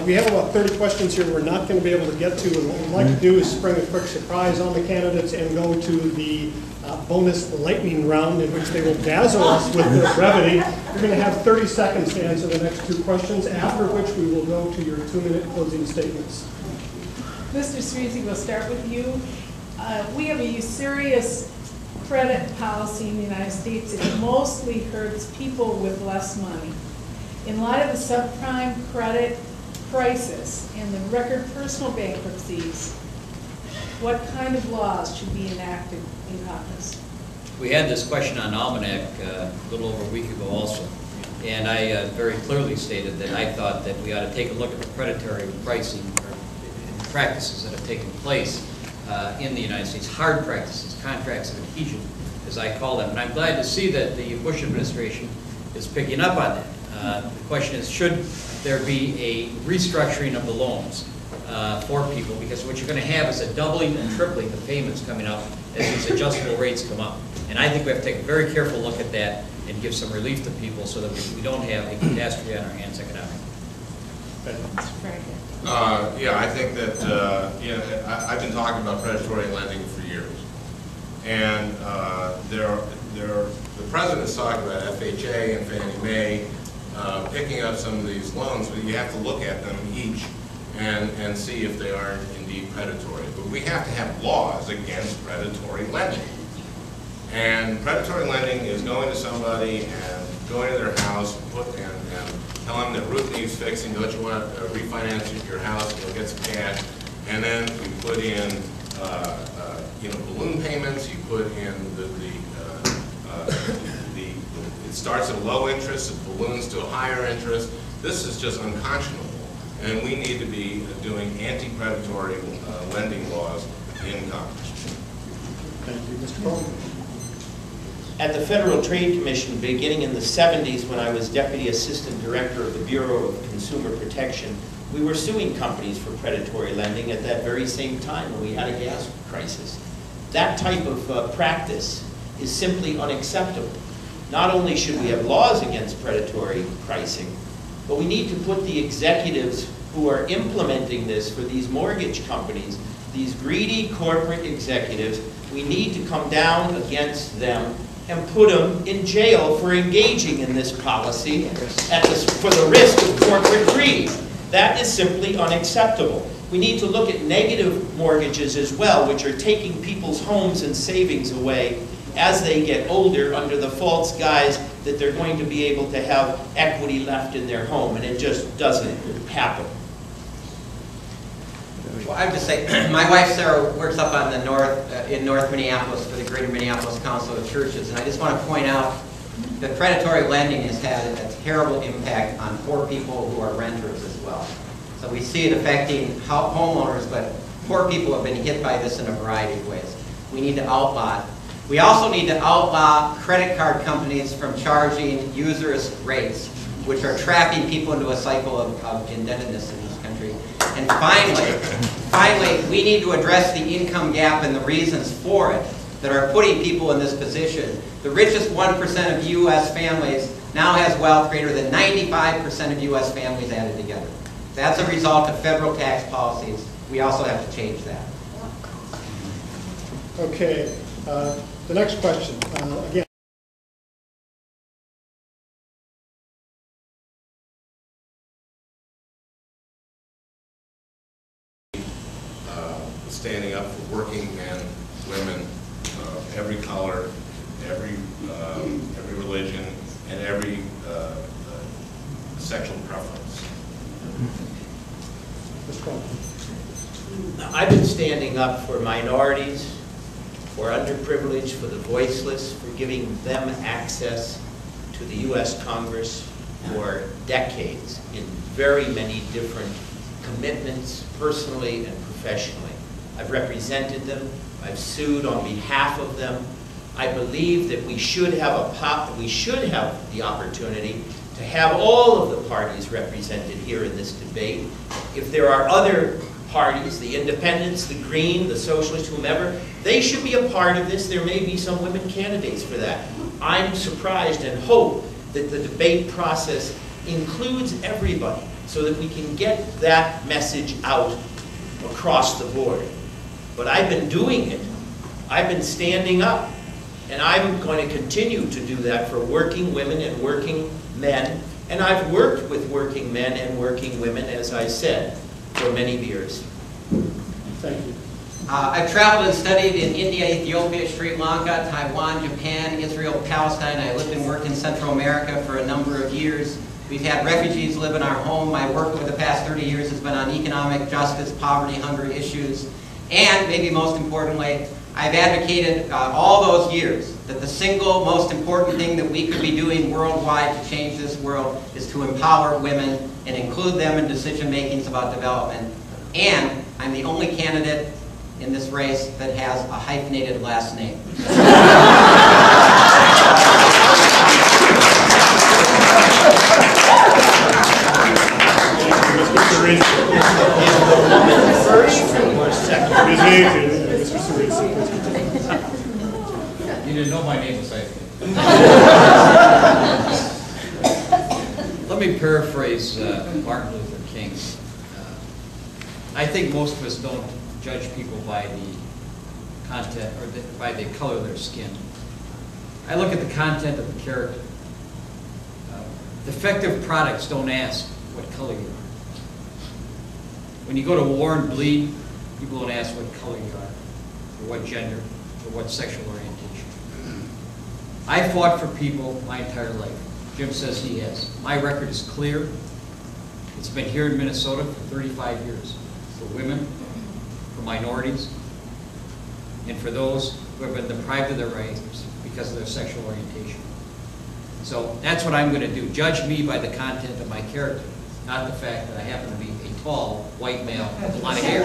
We have about 30 questions here we're not going to be able to get to. And what we'd like to do is spring a quick surprise on the candidates and go to the bonus lightning round in which they will dazzle us with their brevity. You're going to have 30 seconds to answer the next 2 questions, after which we will go to your 2-minute closing statements. Mr. Streezy, we'll start with you. We have a serious credit policy in the United States. It mostly hurts people with less money. In light of the subprime credit crisis and the record personal bankruptcies, what kind of laws should be enacted in Congress? We had this question on Almanac a little over a week ago also, and I very clearly stated that I thought that we ought to take a look at the predatory pricing practices that have taken place in the United States, hard practices, contracts of adhesion, as I call them. And I'm glad to see that the Bush administration is picking up on that. The question is, should there be a restructuring of the loans for people? Because what you're going to have is a doubling and tripling of payments coming up as these adjustable rates come up. And I think we have to take a very careful look at that and give some relief to people so that we don't have a catastrophe on our hands economically. That's very good. Yeah, I think that I've been talking about predatory lending for years, and the president is talking about FHA and Fannie Mae picking up some of these loans, but you have to look at them each and see if they are indeed predatory. But we have to have laws against predatory lending. And predatory lending is going to somebody and going to their house and tell them their roof needs fixing, don't you want to refinance your house, you'll get some cash, and then you put in balloon payments, you put in it starts at a low interest, it balloons to a higher interest. This is just unconscionable, and we need to be doing anti-predatory lending laws in Congress. Thank you. Mr. Coleman. At the Federal Trade Commission, beginning in the 70s when I was Deputy Assistant Director of the Bureau of Consumer Protection, we were suing companies for predatory lending at that very same time when we had a gas crisis. That type of practice is simply unacceptable. Not only should we have laws against predatory pricing, but we need to put the executives who are implementing this for these mortgage companies, these greedy corporate executives, we need to come down against them and put them in jail for engaging in this policy for the risk of corporate greed. That is simply unacceptable. We need to look at negative mortgages as well, which are taking people's homes and savings away as they get older under the false guise that they're going to be able to have equity left in their home, and it just doesn't happen. Well, I would just say, my wife Sarah works up on the in North Minneapolis for the Greater Minneapolis Council of Churches, and I just want to point out that predatory lending has had a terrible impact on poor people who are renters as well. So we see it affecting homeowners, but poor people have been hit by this in a variety of ways. We need to outlaw it. We also need to outlaw credit card companies from charging users rates, which are trapping people into a cycle of indebtedness in this country. And finally, we need to address the income gap and the reasons for it that are putting people in this position. The richest 1% of U.S. families now has wealth greater than 95% of U.S. families added together. That's a result of federal tax policies. We also have to change that. Okay, the next question. Again. Standing up for working men, women, every color, every religion, and every sexual preference. I've been standing up for minorities, for underprivileged, for the voiceless, for giving them access to the U.S. Congress for decades in very many different commitments, personally and professionally. I've represented them. I've sued on behalf of them. I believe that we should have the opportunity to have all of the parties represented here in this debate. If there are other parties, the independents, the Green, the socialists, whomever, they should be a part of this. There may be some women candidates for that. I'm surprised and hope that the debate process includes everybody. so that we can get that message out across the board. But I've been doing it. I've been standing up. And I'm going to continue to do that for working women and working men. And I've worked with working men and working women, as I said, for many years. Thank you. I've traveled and studied in India, Ethiopia, Sri Lanka, Taiwan, Japan, Israel, Palestine. I lived and worked in Central America for a number of years. We've had refugees live in our home. My work over the past 30 years has been on economic justice, poverty, hunger issues, and maybe most importantly, I've advocated all those years that the single most important thing that we could be doing worldwide to change this world is to empower women and include them in decision-makings about development. And I'm the only candidate in this race that has a hyphenated last name. You didn't know my name was hyphenated. Let me paraphrase Martin Luther King. I think most of us don't judge people by the content or by the color of their skin. I look at the content of the character. Defective products don't ask what color you are. When you go to war and bleed, people don't ask what color you are, or what gender, or what sexual orientation. I fought for people my entire life. Jim says he has. My record is clear. It's been here in Minnesota for 35 years. For women, for minorities, and for those who have been deprived of their rights because of their sexual orientation. So that's what I'm going to do. Judge me by the content of my character, not the fact that I happen to be a tall, white male with a lot of hair.